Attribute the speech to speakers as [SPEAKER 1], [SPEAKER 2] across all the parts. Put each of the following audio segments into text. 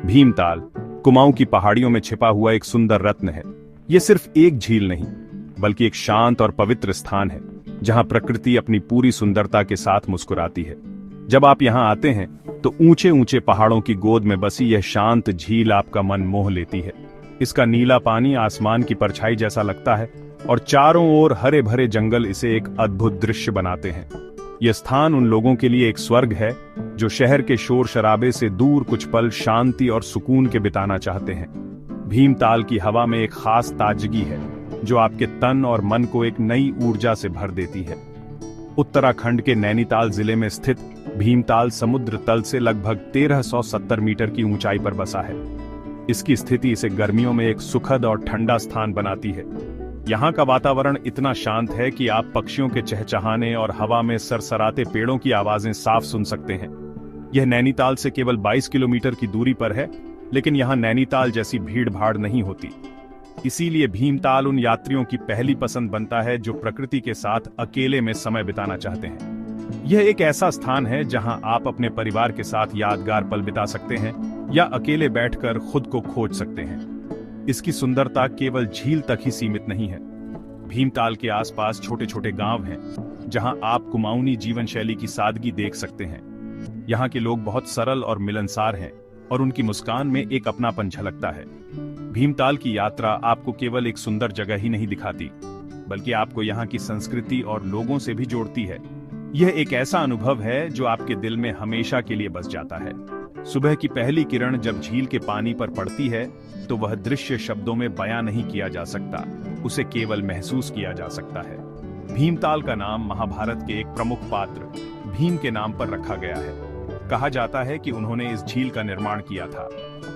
[SPEAKER 1] भीमताल कुमाऊं की पहाड़ियों में छिपा हुआ एक सुंदर रत्न है। ये सिर्फ एक झील नहीं, बल्कि एक शांत और पवित्र स्थान है, जहां प्रकृति अपनी पूरी सुंदरता के साथ मुस्कुराती है। जब आप यहां आते हैं, तो ऊंचे ऊंचे पहाड़ों की गोद में बसी यह शांत झील आपका मन मोह लेती है। इसका नीला पानी आसमान की परछाई जैसा लगता है, और चारों ओर हरे भरे जंगल इसे एक अद्भुत दृश्य बनाते हैं। यह स्थान उन लोगों के लिए एक स्वर्ग है, जो शहर के शोर शराबे से दूर कुछ पल शांति और सुकून के बिताना चाहते हैं। भीमताल की हवा में एक खास ताजगी है, जो आपके तन और मन को एक नई ऊर्जा से भर देती है। उत्तराखंड के नैनीताल जिले में स्थित भीमताल समुद्र तल से लगभग 1370 मीटर की ऊंचाई पर बसा है। इसकी स्थिति इसे गर्मियों में एक सुखद और ठंडा स्थान बनाती है। यहाँ का वातावरण इतना शांत है कि आप पक्षियों के चहचहाने और हवा में सरसराते पेड़ों की आवाजें साफ सुन सकते हैं। यह नैनीताल से केवल 22 किलोमीटर की दूरी पर है, लेकिन यहाँ नैनीताल जैसी भीड़ भाड़ नहीं होती। इसीलिए भीमताल उन यात्रियों की पहली पसंद बनता है जो प्रकृति के साथ अकेले में समय बिताना चाहते हैं। यह एक ऐसा स्थान है जहां आप अपने परिवार के साथ यादगार पल बिता सकते हैं, या अकेले बैठकर खुद को खोज सकते हैं। इसकी सुंदरता केवल झील तक ही सीमित नहीं है। भीमताल के आसपास छोटे छोटे गांव हैं, जहां आप कुमाऊनी जीवन शैली की सादगी देख सकते हैं। यहाँ के लोग बहुत सरल और मिलनसार हैं, और उनकी मुस्कान में एक अपनापन झलकता है। भीमताल की यात्रा आपको केवल एक सुंदर जगह ही नहीं दिखाती, बल्कि आपको यहाँ की संस्कृति और लोगों से भी जोड़ती है। यह एक ऐसा अनुभव है जो आपके दिल में हमेशा के लिए बस जाता है। सुबह की पहली किरण जब झील के पानी पर पड़ती है, तो वह दृश्य शब्दों में बयां नहीं किया जा सकता, उसे केवल महसूस किया जा सकता है। भीमताल का नाम महाभारत के एक प्रमुख पात्र भीम के नाम पर रखा गया है। कहा जाता है कि उन्होंने इस झील का निर्माण किया था।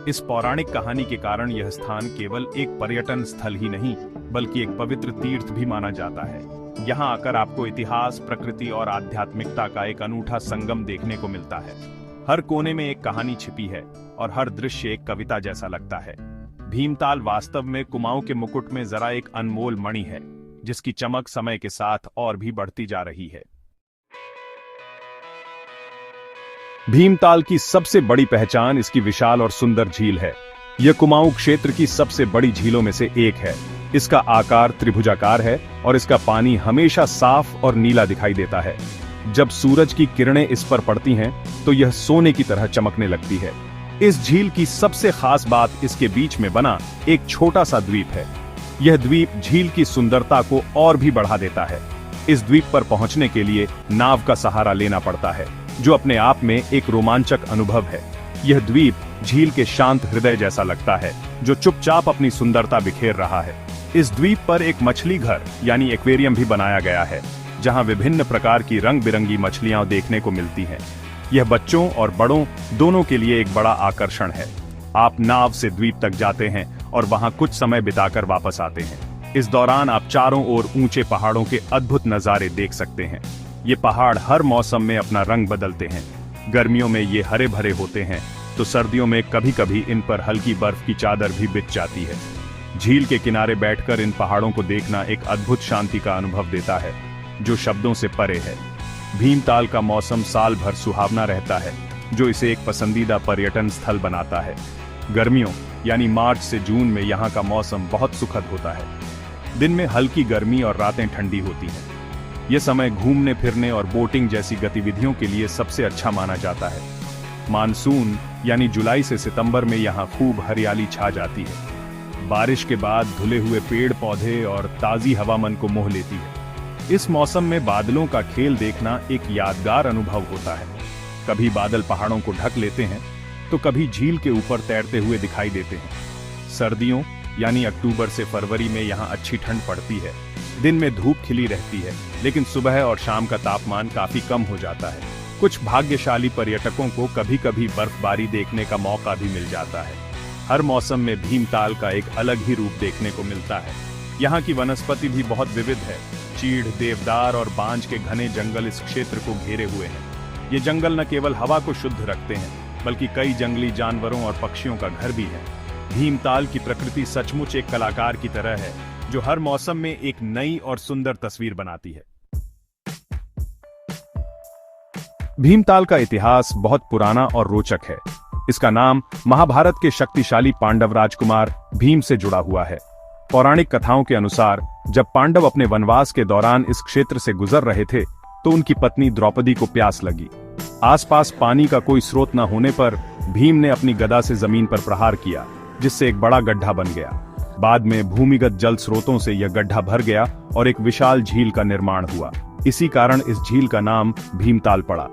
[SPEAKER 1] इस पौराणिक कहानी के कारण यह स्थान केवल एक पर्यटन स्थल ही नहीं, बल्कि एक पवित्र तीर्थ भी माना जाता है। यहाँ आकर आपको इतिहास, प्रकृति और आध्यात्मिकता का एक अनूठा संगम देखने को मिलता है। हर कोने में एक कहानी छिपी है, और हर दृश्य एक कविता जैसा लगता है। भीमताल वास्तव में कुमाऊं के मुकुट में जरा एक अनमोल मणि है, जिसकी चमक समय के साथ और भी बढ़ती जा रही है। भीमताल की सबसे बड़ी पहचान इसकी विशाल और सुंदर झील है। यह कुमाऊं क्षेत्र की सबसे बड़ी झीलों में से एक है। इसका आकार त्रिभुजाकार है, और इसका पानी हमेशा साफ और नीला दिखाई देता है। जब सूरज की किरणें इस पर पड़ती हैं, तो यह सोने की तरह चमकने लगती है। इस झील की सबसे खास बात इसके बीच में बना एक छोटा सा द्वीप है। यह द्वीप झील की सुंदरता को और भी बढ़ा देता है। इस द्वीप पर पहुंचने के लिए नाव का सहारा लेना पड़ता है, जो अपने आप में एक रोमांचक अनुभव है। यह द्वीप झील के शांत हृदय जैसा लगता है, जो चुपचाप अपनी सुंदरता बिखेर रहा है। इस द्वीप पर एक मछली घर यानी एक्वेरियम भी बनाया गया है, जहां विभिन्न प्रकार की रंग बिरंगी मछलियां देखने को मिलती हैं। यह बच्चों और बड़ों दोनों के लिए एक बड़ा आकर्षण है। आप नाव से द्वीप तक जाते हैं और वहां कुछ समय बिताकर वापस आते हैं। इस दौरान आप चारों ओर ऊंचे पहाड़ों के अद्भुत नजारे देख सकते हैं। ये पहाड़ हर मौसम में अपना रंग बदलते हैं। गर्मियों में ये हरे भरे होते हैं, तो सर्दियों में कभी कभी इन पर हल्की बर्फ की चादर भी बिछ जाती है। झील के किनारे बैठकर इन पहाड़ों को देखना एक अद्भुत शांति का अनुभव देता है, जो शब्दों से परे है। भीमताल का मौसम साल भर सुहावना रहता है, जो इसे एक पसंदीदा पर्यटन स्थल बनाता है। गर्मियों यानी मार्च से जून में यहाँ का मौसम बहुत सुखद होता है। दिन में हल्की गर्मी और रातें ठंडी होती हैं। यह समय घूमने फिरने और बोटिंग जैसी गतिविधियों के लिए सबसे अच्छा माना जाता है। मानसून यानी जुलाई से सितंबर में यहाँ खूब हरियाली छा जाती है। बारिश के बाद धुले हुए पेड़ पौधे और ताजी हवा मन को मोह लेती है। इस मौसम में बादलों का खेल देखना एक यादगार अनुभव होता है। कभी बादल पहाड़ों को ढक लेते हैं, तो कभी झील के ऊपर तैरते हुए दिखाई देते हैं। सर्दियों यानी अक्टूबर से फरवरी में यहाँ अच्छी ठंड पड़ती है। दिन में धूप खिली रहती है, लेकिन सुबह और शाम का तापमान काफी कम हो जाता है। कुछ भाग्यशाली पर्यटकों को कभी कभी बर्फबारी देखने का मौका भी मिल जाता है। हर मौसम में भीमताल का एक अलग ही रूप देखने को मिलता है। यहाँ की वनस्पति भी बहुत विविध है। चीड़, देवदार और बांज के घने जंगल इस क्षेत्र को घेरे हुए हैं। ये जंगल न केवल हवा को शुद्ध रखते हैं, बल्कि कई जंगली जानवरों और पक्षियों का घर भी है। भीमताल की प्रकृति सचमुच एक कलाकार की तरह है, जो हर मौसम में एक नई और सुंदर तस्वीर बनाती है। भीमताल का इतिहास बहुत पुराना और रोचक है। इसका नाम महाभारत के शक्तिशाली पांडव राजकुमार भीम से जुड़ा हुआ है। पौराणिक कथाओं के अनुसार जब पांडव अपने वनवास के दौरान इस क्षेत्र से गुजर रहे थे तो उनकी पत्नी द्रौपदी को प्यास लगी। आसपास पानी का कोई स्रोत न होने पर भीम ने अपनी गदा से जमीन पर प्रहार किया, जिससे एक बड़ा गड्ढा बन गया। बाद में भूमिगत जल स्रोतों से यह गड्ढा भर गया और एक विशाल झील का निर्माण हुआ। इसी कारण इस झील का नाम भीमताल पड़ा।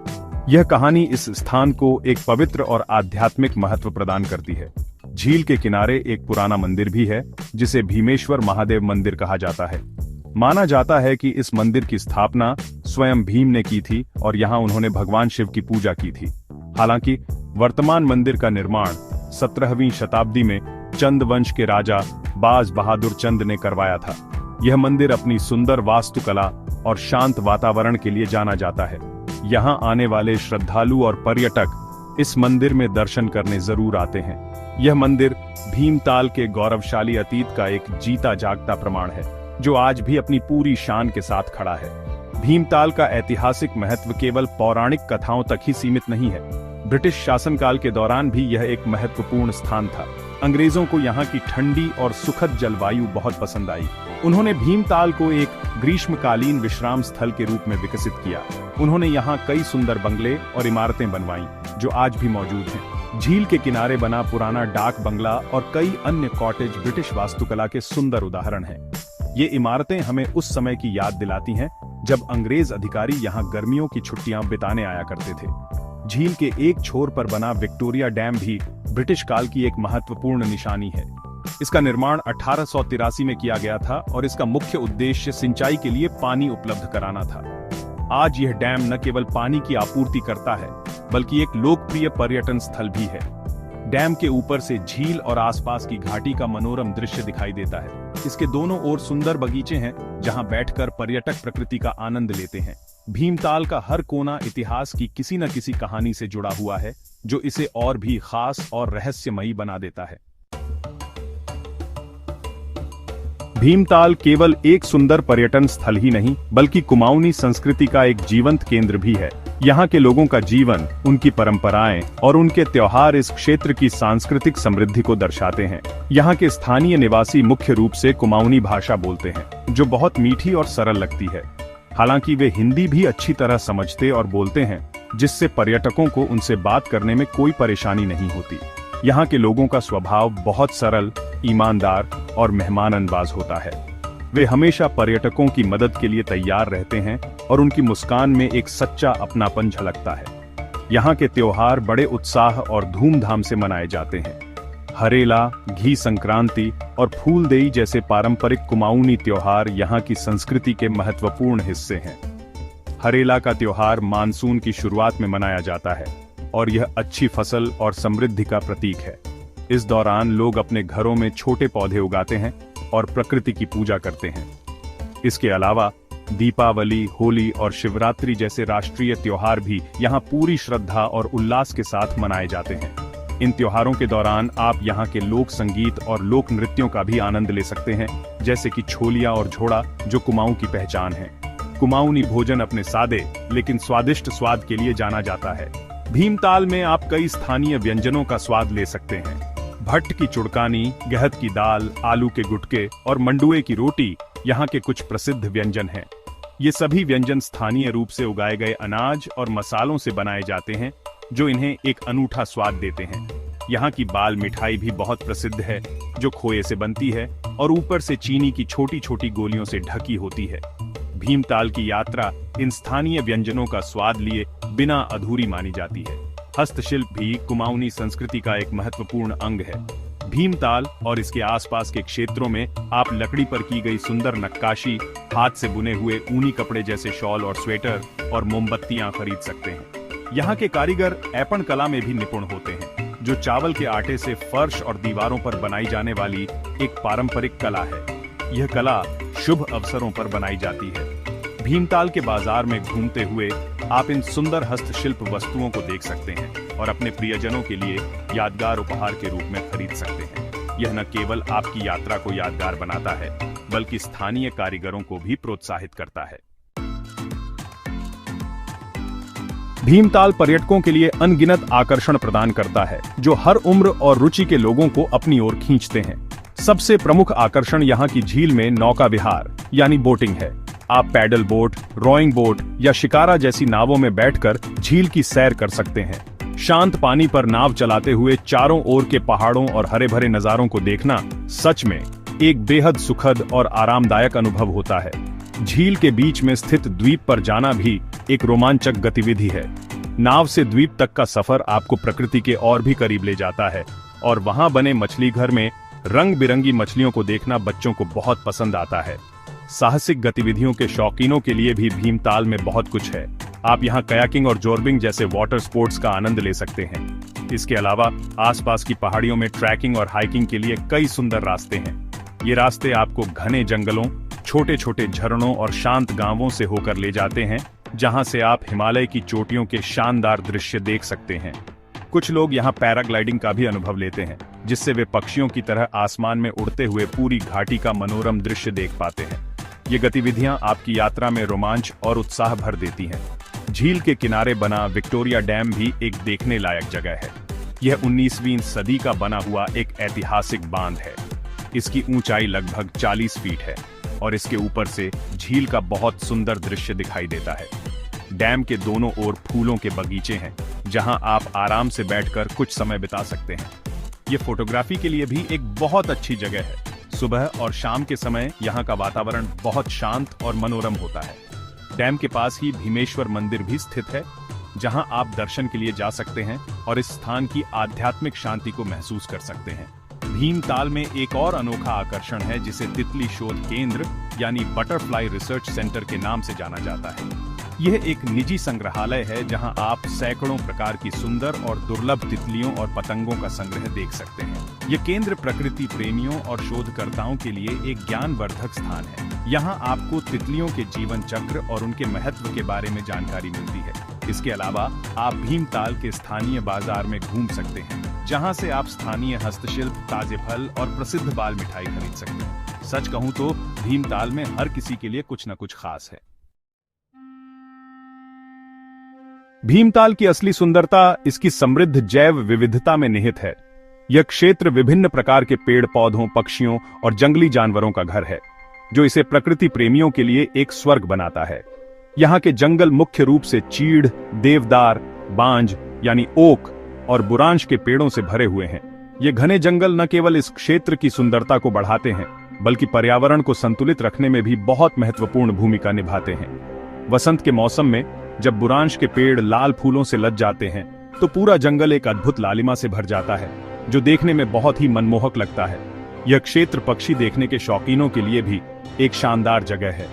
[SPEAKER 1] यह कहानी इस स्थान को एक पवित्र और आध्यात्मिक महत्व प्रदान करती है। झील के किनारे एक पुराना मंदिर भी है, जिसे भीमेश्वर महादेव मंदिर कहा जाता है। माना जाता है कि इस मंदिर की स्थापना स्वयं भीम ने की थी और यहाँ उन्होंने भगवान शिव की पूजा की थी। हालांकि वर्तमान मंदिर का निर्माण 17वीं शताब्दी में चंद वंश के राजा बाज बहादुर चंद ने करवाया था। यह मंदिर अपनी सुंदर वास्तुकला और शांत वातावरण के लिए जाना जाता है। यहाँ आने वाले श्रद्धालु और पर्यटक इस मंदिर में दर्शन करने जरूर आते हैं। यह मंदिर भीमताल के गौरवशाली अतीत का एक जीता जागता प्रमाण है, जो आज भी अपनी पूरी शान के साथ खड़ा है। भीमताल का ऐतिहासिक महत्व केवल पौराणिक कथाओं तक ही सीमित नहीं है। ब्रिटिश शासनकाल के दौरान भी यह एक महत्वपूर्ण स्थान था। अंग्रेजों को यहाँ की ठंडी और सुखद जलवायु बहुत पसंद आई। उन्होंने भीमताल को एक ग्रीष्मकालीन विश्राम स्थल के रूप में विकसित किया। उन्होंने यहाँ कई सुंदर बंगले और इमारतें बनवाईं, जो आज भी मौजूद हैं। झील के किनारे बना पुराना डाक बंगला और कई अन्य कॉटेज ब्रिटिश वास्तुकला के सुंदर उदाहरण हैं। ये इमारतें हमें उस समय की याद दिलाती हैं जब अंग्रेज अधिकारी यहाँ गर्मियों की छुट्टियां बिताने आया करते थे। झील के एक छोर पर बना विक्टोरिया डैम भी ब्रिटिश काल की एक महत्वपूर्ण निशानी है। इसका निर्माण 1883 में किया गया था और इसका मुख्य उद्देश्य सिंचाई के लिए पानी उपलब्ध कराना था। आज यह डैम न केवल पानी की आपूर्ति करता है, बल्कि एक लोकप्रिय पर्यटन स्थल भी है। डैम के ऊपर से झील और आसपास की घाटी का मनोरम दृश्य दिखाई देता है। इसके दोनों ओर सुंदर बगीचे हैं, जहां बैठकर पर्यटक प्रकृति का आनंद लेते हैं। भीमताल का हर कोना इतिहास की किसी न किसी कहानी से जुड़ा हुआ है, जो इसे और भी खास और रहस्यमयी बना देता है। भीमताल केवल एक सुंदर पर्यटन स्थल ही नहीं, बल्कि कुमाऊनी संस्कृति का एक जीवंत केंद्र भी है। यहाँ के लोगों का जीवन, उनकी परंपराएं और उनके त्योहार इस क्षेत्र की सांस्कृतिक समृद्धि को दर्शाते हैं। यहाँ के स्थानीय निवासी मुख्य रूप से कुमाऊनी भाषा बोलते हैं, जो बहुत मीठी और सरल लगती है। हालांकि वे हिंदी भी अच्छी तरह समझते और बोलते हैं, जिससे पर्यटकों को उनसे बात करने में कोई परेशानी नहीं होती। यहाँ के लोगों का स्वभाव बहुत सरल, ईमानदार और मेहमाननवाज होता है। वे हमेशा पर्यटकों की मदद के लिए तैयार रहते हैं और उनकी मुस्कान में एक सच्चा अपनापन झलकता है। यहाँ के त्योहार बड़े उत्साह और धूमधाम से मनाए जाते हैं। हरेला, घी संक्रांति और फूलदेई जैसे पारंपरिक कुमाऊनी त्योहार यहाँ की संस्कृति के महत्वपूर्ण हिस्से हैं। हरेला का त्योहार मानसून की शुरुआत में मनाया जाता है और यह अच्छी फसल और समृद्धि का प्रतीक है। इस दौरान लोग अपने घरों में छोटे पौधे उगाते हैं और प्रकृति की पूजा करते हैं। इसके अलावा दीपावली, होली और शिवरात्रि जैसे राष्ट्रीय त्योहार भी यहाँ पूरी श्रद्धा और उल्लास के साथ मनाए जाते हैं। इन त्योहारों के दौरान आप यहाँ के लोक संगीत और लोक नृत्यों का भी आनंद ले सकते हैं, जैसे कि छोलिया और झोड़ा, जो कुमाऊं की पहचान है। कुमाऊनी भोजन अपने सादे लेकिन स्वादिष्ट स्वाद के लिए जाना जाता है। भीमताल में आप कई स्थानीय व्यंजनों का स्वाद ले सकते हैं। भट्ट की चुड़कानी, गहत की दाल, आलू के गुटके और मंडुए की रोटी यहाँ के कुछ प्रसिद्ध व्यंजन हैं। ये सभी व्यंजन स्थानीय रूप से उगाए गए अनाज और मसालों से बनाए जाते हैं, जो इन्हें एक अनूठा स्वाद देते हैं। यहाँ की बाल मिठाई भी बहुत प्रसिद्ध है, जो खोए से बनती है और ऊपर से चीनी की छोटी छोटी गोलियों से ढकी होती है। भीमताल की यात्रा इन स्थानीय व्यंजनों का स्वाद लिए बिना अधूरी मानी जाती है। हस्तशिल्प भी कुमाऊनी संस्कृति का एक महत्वपूर्ण अंग है। भीमताल और इसके आसपास के क्षेत्रों में आप लकड़ी पर की गई सुंदर नक्काशी, हाथ से बुने हुए ऊनी कपड़े जैसे शॉल और स्वेटर और मोमबत्तियां खरीद सकते हैं। यहाँ के कारीगर ऐपण कला में भी निपुण होते हैं, जो चावल के आटे से फर्श और दीवारों पर बनाई जाने वाली एक पारंपरिक कला है। यह कला शुभ अवसरों पर बनाई जाती है। भीमताल के बाजार में घूमते हुए आप इन सुंदर हस्तशिल्प वस्तुओं को देख सकते हैं और अपने प्रियजनों के लिए यादगार उपहार के रूप में खरीद सकते हैं। यह न केवल आपकी यात्रा को यादगार बनाता है, बल्कि स्थानीय कारीगरों को भी प्रोत्साहित करता है। भीमताल पर्यटकों के लिए अनगिनत आकर्षण प्रदान करता है, जो हर उम्र और रुचि के लोगों को अपनी ओर खींचते हैं। सबसे प्रमुख आकर्षण यहाँ की झील में नौका विहार यानी बोटिंग है। आप पैडल बोट, रोइंग बोट या शिकारा जैसी नावों में बैठकर झील की सैर कर सकते हैं। शांत पानी पर नाव चलाते हुए चारों ओर के पहाड़ों और हरे भरे नजारों को देखना सच में एक बेहद सुखद और आरामदायक अनुभव होता है। झील के बीच में स्थित द्वीप पर जाना भी एक रोमांचक गतिविधि है। नाव से द्वीप तक का सफर आपको प्रकृति के और भी करीब ले जाता है और वहां बने मछली घर में रंग बिरंगी मछलियों को देखना बच्चों को बहुत पसंद आता है। साहसिक गतिविधियों के शौकीनों के लिए भी भीमताल में बहुत कुछ है। आप यहाँ कयाकिंग और जोर्बिंग जैसे वाटर स्पोर्ट्स का आनंद ले सकते हैं। इसके अलावा आसपास की पहाड़ियों में ट्रैकिंग और हाइकिंग के लिए कई सुंदर रास्ते हैं। ये रास्ते आपको घने जंगलों, छोटे छोटे झरनों और शांत गांवों से होकर ले जाते हैं, जहां से आप हिमालय की चोटियों के शानदार दृश्य देख सकते हैं। कुछ लोग यहाँ पैराग्लाइडिंग का भी अनुभव लेते हैं, जिससे वे पक्षियों की तरह आसमान में उड़ते हुए पूरी घाटी का मनोरम दृश्य देख पाते हैं। ये गतिविधियां आपकी यात्रा में रोमांच और उत्साह भर देती हैं। झील के किनारे बना विक्टोरिया डैम भी एक देखने लायक जगह है। यह 19वीं सदी का बना हुआ एक ऐतिहासिक बांध है। इसकी ऊंचाई लगभग 40 फीट है और इसके ऊपर से झील का बहुत सुंदर दृश्य दिखाई देता है। डैम के दोनों ओर फूलों के बगीचे हैं, जहां आप आराम से बैठकर कुछ समय बिता सकते हैं। ये फोटोग्राफी के लिए भी एक बहुत अच्छी जगह है। सुबह और शाम के समय यहाँ का वातावरण बहुत शांत और मनोरम होता है। डैम के पास ही भीमेश्वर मंदिर भी स्थित है, जहां आप दर्शन के लिए जा सकते हैं और इस स्थान की आध्यात्मिक शांति को महसूस कर सकते हैं। भीमताल में एक और अनोखा आकर्षण है, जिसे तितली शोध केंद्र यानी बटरफ्लाई रिसर्च सेंटर के नाम से जाना जाता है। यह एक निजी संग्रहालय है, जहां आप सैकड़ों प्रकार की सुंदर और दुर्लभ तितलियों और पतंगों का संग्रह देख सकते हैं। यह केंद्र प्रकृति प्रेमियों और शोधकर्ताओं के लिए एक ज्ञानवर्धक स्थान है। यहाँ आपको तितलियों के जीवन चक्र और उनके महत्व के बारे में जानकारी मिलती है। इसके अलावा आप भीमताल के स्थानीय बाजार में घूम सकते हैं, जहां से आप स्थानीय हस्तशिल्प, ताजे फल और प्रसिद्ध बाल मिठाई खरीद सकते हैं। सच कहूं तो भीमताल में हर किसी के लिए कुछ न कुछ खास है। भीमताल की असली सुंदरता इसकी समृद्ध जैव विविधता में निहित है। यह क्षेत्र विभिन्न प्रकार के पेड़ पौधों, पक्षियों और जंगली जानवरों का घर है, जो इसे प्रकृति प्रेमियों के लिए एक स्वर्ग बनाता है। यहाँ के जंगल मुख्य रूप से चीड़, देवदार, बांज यानी ओक और बुरांश के पेड़ों से भरे हुए हैं। ये घने जंगल न केवल इस क्षेत्र की सुंदरता को बढ़ाते हैं, बल्कि पर्यावरण को संतुलित रखने में भी बहुत महत्वपूर्ण भूमिका निभाते हैं। वसंत के मौसम में जब बुरांश के पेड़ लाल फूलों से लद जाते हैं, तो पूरा जंगल एक अद्भुत लालिमा से भर जाता है, जो देखने में बहुत ही मनमोहक लगता है। यह क्षेत्र पक्षी देखने के शौकीनों के लिए भी एक शानदार जगह है।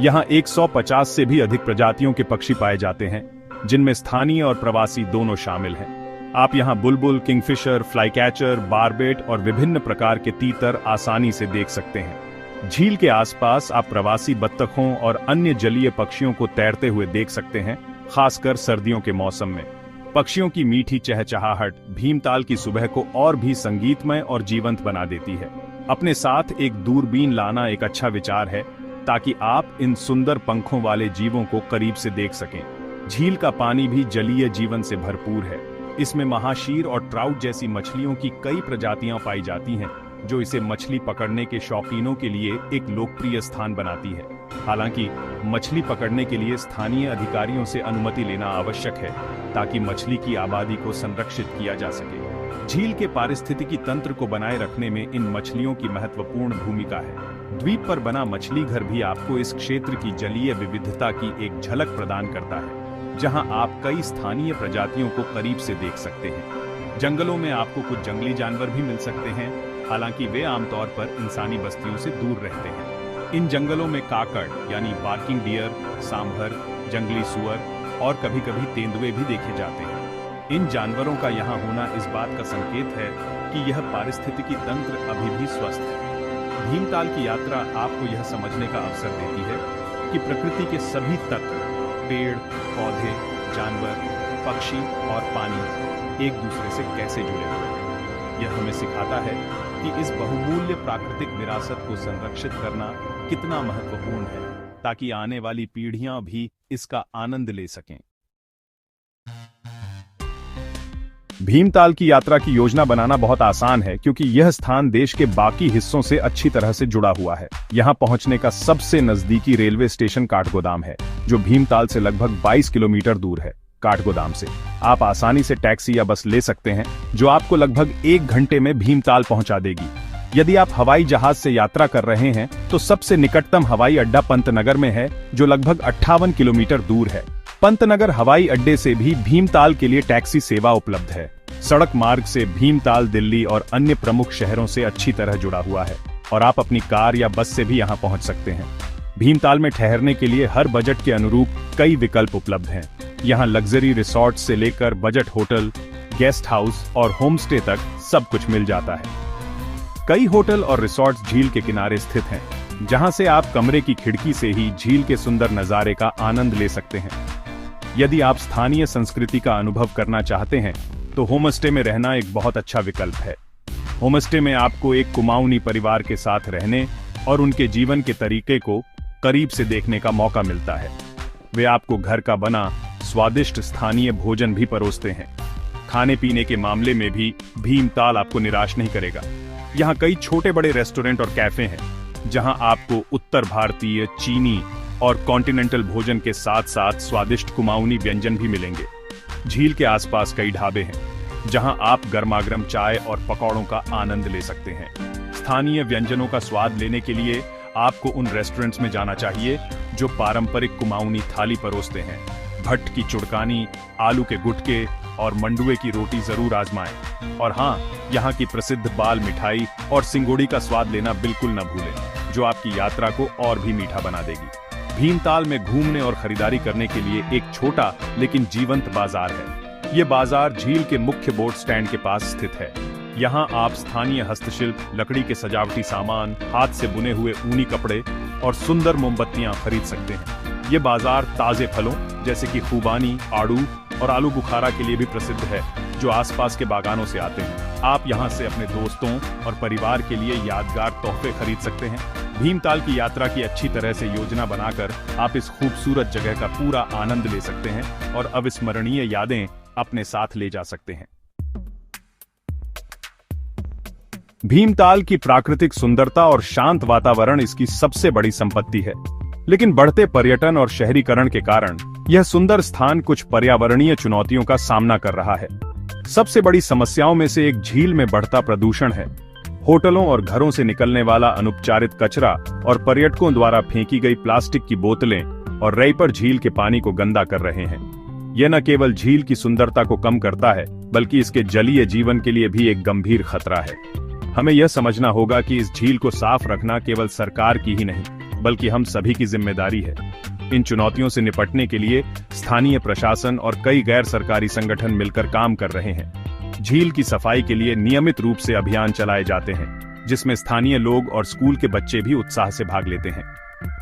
[SPEAKER 1] यहाँ 150 से भी अधिक प्रजातियों के पक्षी पाए जाते हैं, जिनमें स्थानीय और प्रवासी दोनों शामिल हैं। आप यहाँ बुलबुल, किंगफिशर, फ्लाईकैचर, बारबेट और विभिन्न प्रकार के तीतर आसानी से देख सकते हैं। झील के आसपास आप प्रवासी बत्तखों और अन्य जलीय पक्षियों को तैरते हुए देख सकते हैं, खासकर सर्दियों के मौसम में। पक्षियों की मीठी चहचहाहट भीमताल की सुबह को और भी संगीतमय और जीवंत बना देती है। अपने साथ एक दूरबीन लाना एक अच्छा विचार है, ताकि आप इन सुंदर पंखों वाले जीवों को करीब से देख सकें। झील का पानी भी जलीय जीवन से भरपूर है। इसमें महाशीर और ट्राउट जैसी मछलियों की कई प्रजातियां पाई जाती हैं, जो इसे मछली पकड़ने के शौकीनों के लिए एक लोकप्रिय स्थान बनाती है। हालांकि मछली पकड़ने के लिए स्थानीय अधिकारियों से अनुमति लेना आवश्यक है, ताकि मछली की आबादी को संरक्षित किया जा सके। झील के पारिस्थितिकी तंत्र को बनाए रखने में इन मछलियों की महत्वपूर्ण भूमिका है। द्वीप पर बना मछली घर भी आपको इस क्षेत्र की जलीय विविधता की एक झलक प्रदान करता है, जहां आप कई स्थानीय प्रजातियों को करीब से देख सकते हैं। जंगलों में आपको कुछ जंगली जानवर भी मिल सकते हैं, हालांकि वे आमतौर पर इंसानी बस्तियों से दूर रहते हैं। इन जंगलों में काकड़ यानी बार्किंग डियर, सांभर, जंगली सुअर और कभी-कभी तेंदुए भी देखे जाते हैं। इन जानवरों का यहाँ होना इस बात का संकेत है कि यह पारिस्थितिकी तंत्र अभी भी स्वस्थ है। भीमताल की यात्रा आपको यह समझने का अवसर देती है कि प्रकृति के सभी तत्व, पेड़, पौधे, जानवर, पक्षी और पानी एक दूसरे से कैसे जुड़े हुए हैं। यह हमें सिखाता है कि इस बहुमूल्य प्राकृतिक विरासत को संरक्षित करना कितना महत्वपूर्ण है, ताकि आने वाली पीढ़ियां भी इसका आनंद ले सकें। भीमताल की यात्रा की योजना बनाना बहुत आसान है क्योंकि यह स्थान देश के बाकी हिस्सों से अच्छी तरह से जुड़ा हुआ है। यहाँ पहुंचने का सबसे नजदीकी रेलवे स्टेशन काठगोदाम है, जो भीमताल से लगभग 22 किलोमीटर दूर है। काठगोदाम से आप आसानी से टैक्सी या बस ले सकते हैं, जो आपको लगभग 1 घंटे में भीमताल पहुंचा देगी। यदि आप हवाई जहाज से यात्रा कर रहे हैं तो सबसे निकटतम हवाई अड्डा पंतनगर में है, जो लगभग 58 किलोमीटर दूर है। पंतनगर हवाई अड्डे से भी भीमताल के लिए टैक्सी सेवा उपलब्ध है। सड़क मार्ग से भीमताल दिल्ली और अन्य प्रमुख शहरों से अच्छी तरह जुड़ा हुआ है और आप अपनी कार या बस से भी यहां पहुंच सकते हैं। भीमताल में ठहरने के लिए हर बजट के अनुरूप कई विकल्प उपलब्ध हैं। यहां लग्जरी रिसोर्ट से लेकर बजट होटल, गेस्ट हाउस और होम स्टे तक सब कुछ मिल जाता है। कई होटल और रिसोर्ट झील के किनारे स्थित हैं, जहां से आप कमरे की खिड़की से ही झील के सुंदर नजारे का आनंद ले सकते हैं। यदि आप स्थानीय संस्कृति का अनुभव करना चाहते हैं तो होमस्टे में रहना एक बहुत अच्छा विकल्प है। होमस्टे में आपको एक कुमाऊनी परिवार के साथ रहने और उनके जीवन के तरीके को करीब से देखने का मौका मिलता है। वे आपको घर का बना स्वादिष्ट स्थानीय भोजन भी परोसते हैं। खाने पीने के मामले में भी भीमताल आपको निराश नहीं करेगा। यहाँ कई छोटे बड़े रेस्टोरेंट और कैफे हैं, जहां आपको उत्तर भारतीय, चीनी और कॉन्टिनेंटल भोजन के साथ साथ स्वादिष्ट कुमाऊनी व्यंजन भी मिलेंगे। झील के आसपास कई ढाबे हैं, जहां आप गर्मागर्म चाय और पकौड़ों का आनंद ले सकते हैं। स्थानीय व्यंजनों का स्वाद लेने के लिए आपको उन रेस्टोरेंट्स में जाना चाहिए जो पारंपरिक कुमाऊनी थाली परोसते हैं। भट्ट की चुड़कानी, आलू के गुटके और मंडुए की रोटी जरूर आजमाएं। और हाँ, यहाँ की प्रसिद्ध बाल मिठाई और सिंगोड़ी का स्वाद लेना बिल्कुल न भूलें, जो आपकी यात्रा को और भी मीठा बना देगी। भीमताल में घूमने और खरीदारी करने के लिए एक छोटा लेकिन जीवंत बाजार है। ये बाजार झील के मुख्य बोट स्टैंड के पास स्थित है। यहाँ आप स्थानीय हस्तशिल्प, लकड़ी के सजावटी सामान, हाथ से बुने हुए ऊनी कपड़े और सुंदर मोमबत्तियां खरीद सकते हैं। ये बाजार ताजे फलों जैसे कि खूबानी, आड़ू और आलू बुखारा के लिए भी प्रसिद्ध है, जो आसपास के बागानों से आते हैं। आप यहाँ से अपने दोस्तों और परिवार के लिए यादगार तोहफे खरीद सकते हैं। भीमताल की यात्रा की अच्छी तरह से योजना बनाकर आप इस खूबसूरत जगह का पूरा आनंद ले सकते हैं और अविस्मरणीय यादें अपने साथ ले जा सकते हैं। भीमताल की प्राकृतिक सुंदरता और शांत वातावरण इसकी सबसे बड़ी संपत्ति है, लेकिन बढ़ते पर्यटन और शहरीकरण के कारण यह सुंदर स्थान कुछ पर्यावरणीय चुनौतियों का सामना कर रहा है। सबसे बड़ी समस्याओं में से एक झील में बढ़ता प्रदूषण है। होटलों और घरों से निकलने वाला अनुपचारित कचरा और पर्यटकों द्वारा फेंकी गई प्लास्टिक की बोतलें और रैपर झील के पानी को गंदा कर रहे हैं। यह न केवल झील की सुंदरता को कम करता है, बल्कि इसके जलीय जीवन के लिए भी एक गंभीर खतरा है। हमें यह समझना होगा कि इस झील को साफ रखना केवल सरकार की ही नहीं, बल्कि हम सभी की जिम्मेदारी है। इन चुनौतियों से निपटने के लिए स्थानीय प्रशासन और कई गैर सरकारी संगठन मिलकर काम कर रहे हैं। झील की सफाई के लिए नियमित रूप से अभियान चलाए जाते हैं, जिसमें स्थानीय लोग और स्कूल के बच्चे भी उत्साह से भाग लेते हैं।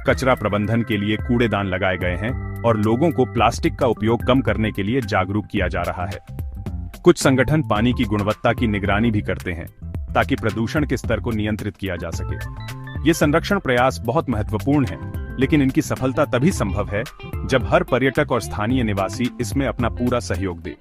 [SPEAKER 1] कचरा प्रबंधन के लिए कूड़ेदान लगाए गए हैं और लोगों को प्लास्टिक का उपयोग कम करने के लिए जागरूक किया जा रहा है। कुछ संगठन पानी की गुणवत्ता की निगरानी भी करते हैं, ताकि प्रदूषण के स्तर को नियंत्रित किया जा सके। ये संरक्षण प्रयास बहुत महत्वपूर्ण हैं, लेकिन इनकी सफलता तभी संभव है जब हर पर्यटक और स्थानीय निवासी इसमें अपना पूरा सहयोग दे।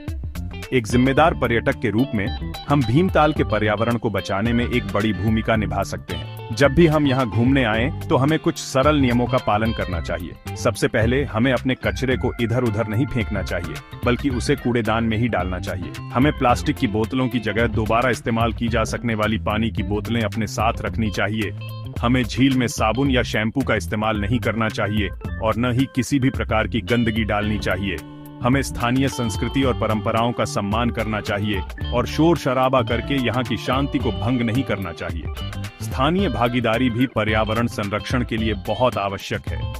[SPEAKER 1] एक जिम्मेदार पर्यटक के रूप में हम भीमताल के पर्यावरण को बचाने में एक बड़ी भूमिका निभा सकते हैं। जब भी हम यहाँ घूमने आएं, तो हमें कुछ सरल नियमों का पालन करना चाहिए। सबसे पहले हमें अपने कचरे को इधर उधर नहीं फेंकना चाहिए, बल्कि उसे कूड़ेदान में ही डालना चाहिए। हमें प्लास्टिक की बोतलों की जगह दोबारा इस्तेमाल की जा सकने वाली पानी की बोतलें अपने साथ रखनी चाहिए। हमें झील में साबुन या शैम्पू का इस्तेमाल नहीं करना चाहिए और न ही किसी भी प्रकार की गंदगी डालनी चाहिए। हमें स्थानीय संस्कृति और परंपराओं का सम्मान करना चाहिए और शोर शराबा करके यहाँ की शांति को भंग नहीं करना चाहिए। स्थानीय भागीदारी भी पर्यावरण संरक्षण के लिए बहुत आवश्यक है।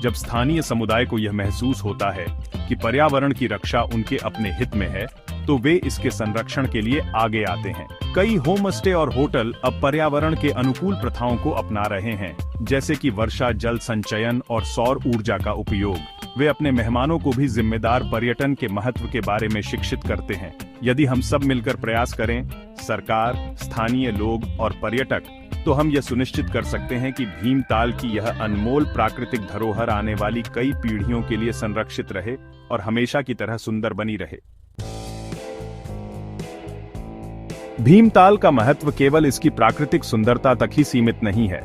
[SPEAKER 1] जब स्थानीय समुदाय को यह महसूस होता है कि पर्यावरण की रक्षा उनके अपने हित में है, तो वे इसके संरक्षण के लिए आगे आते हैं। कई होम स्टे और होटल अब पर्यावरण के अनुकूल प्रथाओं को अपना रहे हैं, जैसे कि वर्षा जल संचयन और सौर ऊर्जा का उपयोग। वे अपने मेहमानों को भी जिम्मेदार पर्यटन के महत्व के बारे में शिक्षित करते हैं। यदि हम सब मिलकर प्रयास करें, सरकार, स्थानीय लोग और पर्यटक, तो हम यह सुनिश्चित कर सकते हैं कि भीमताल की यह अनमोल प्राकृतिक धरोहर आने वाली कई पीढ़ियों के लिए संरक्षित रहे और हमेशा की तरह सुंदर बनी रहे। भीमताल का महत्व केवल इसकी प्राकृतिक सुंदरता तक ही सीमित नहीं है।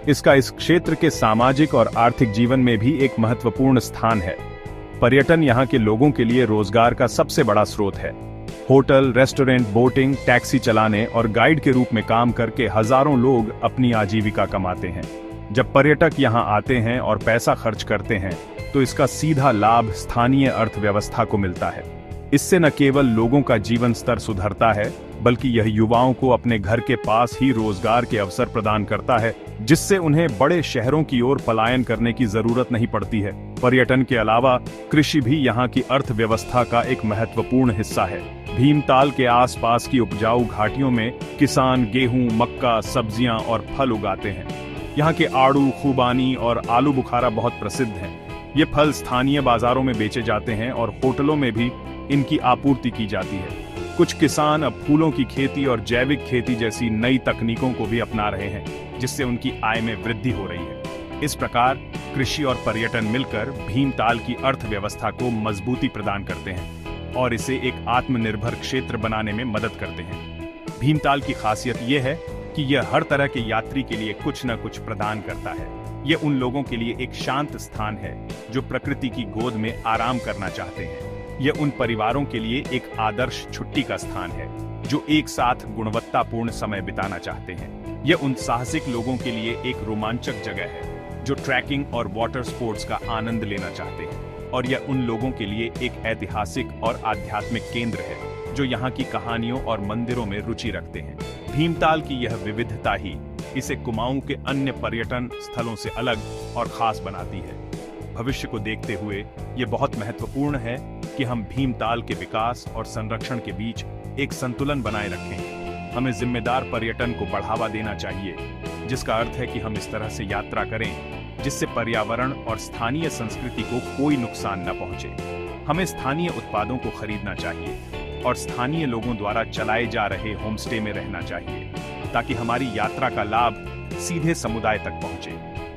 [SPEAKER 1] इसका इस क्षेत्र के सामाजिक और आर्थिक जीवन में भी एक महत्वपूर्ण स्थान है। पर्यटन यहाँ के लोगों के लिए रोजगार का सबसे बड़ा स्रोत है। होटल, रेस्टोरेंट, बोटिंग, टैक्सी चलाने और गाइड के रूप में काम करके हजारों लोग अपनी आजीविका कमाते हैं। जब पर्यटक यहाँ आते हैं और पैसा खर्च करते हैं तो इसका सीधा लाभ स्थानीय अर्थव्यवस्था को मिलता है। इससे न केवल लोगों का जीवन स्तर सुधरता है, बल्कि यह युवाओं को अपने घर के पास ही रोजगार के अवसर प्रदान करता है, जिससे उन्हें बड़े शहरों की ओर पलायन करने की जरूरत नहीं पड़ती है। पर्यटन के अलावा कृषि भी यहाँ की अर्थव्यवस्था का एक महत्वपूर्ण हिस्सा है। भीमताल के आसपास की उपजाऊ घाटियों में किसान गेहूं, मक्का, सब्जियां और फल उगाते हैं। यहाँ के आड़ू, खुबानी और आलू बुखारा बहुत प्रसिद्ध हैं। ये फल स्थानीय बाजारों में बेचे जाते हैं और होटलों में भी इनकी आपूर्ति की जाती है। कुछ किसान अब फूलों की खेती और जैविक खेती जैसी नई तकनीकों को भी अपना रहे हैं, जिससे उनकी आय में वृद्धि हो रही है। इस प्रकार कृषि और पर्यटन मिलकर भीमताल की अर्थव्यवस्था को मजबूती प्रदान करते हैं और इसे एक आत्मनिर्भर क्षेत्र बनाने में मदद करते हैं। भीमताल की खासियत यह है कि यह हर तरह के यात्री के लिए कुछ न कुछ प्रदान करता है। यह उन लोगों के लिए एक शांत स्थान है जो प्रकृति की गोद में आराम करना चाहते हैं। यह उन परिवारों के लिए एक आदर्श छुट्टी का स्थान है जो एक साथ गुणवत्तापूर्ण समय बिताना चाहते हैं। यह उन साहसिक लोगों के लिए एक रोमांचक जगह है जो ट्रैकिंग और वाटर स्पोर्ट्स का आनंद लेना चाहते हैं। और यह उन लोगों के लिए एक ऐतिहासिक और आध्यात्मिक केंद्र है जो यहाँ की कहानियों और मंदिरों में रुचि रखते हैं। भीमताल की यह विविधता ही इसे कुमाऊं के अन्य पर्यटन स्थलों से अलग और खास बनाती है। भविष्य को देखते हुए ये बहुत महत्वपूर्ण है कि हम भीमताल के विकास और संरक्षण के बीच एक संतुलन बनाए रखें। हमें जिम्मेदार पर्यटन को बढ़ावा देना चाहिए, जिसका अर्थ है कि हम इस तरह से यात्रा करें जिससे पर्यावरण और स्थानीय संस्कृति को कोई नुकसान न पहुंचे। हमें स्थानीय उत्पादों को खरीदना चाहिए और स्थानीय लोगों द्वारा चलाए जा रहे होमस्टे में रहना चाहिए, ताकि हमारी यात्रा का लाभ सीधे समुदाय तक पहुंचे।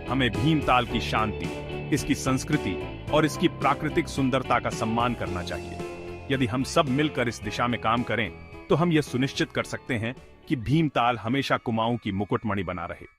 [SPEAKER 1] हमें भीमताल की शांति, इसकी संस्कृति और इसकी प्राकृतिक सुंदरता का सम्मान करना चाहिए। यदि हम सब मिलकर इस दिशा में काम करें तो हम यह सुनिश्चित कर सकते हैं कि भीमताल हमेशा कुमाऊं की मुकुटमणि बना रहे।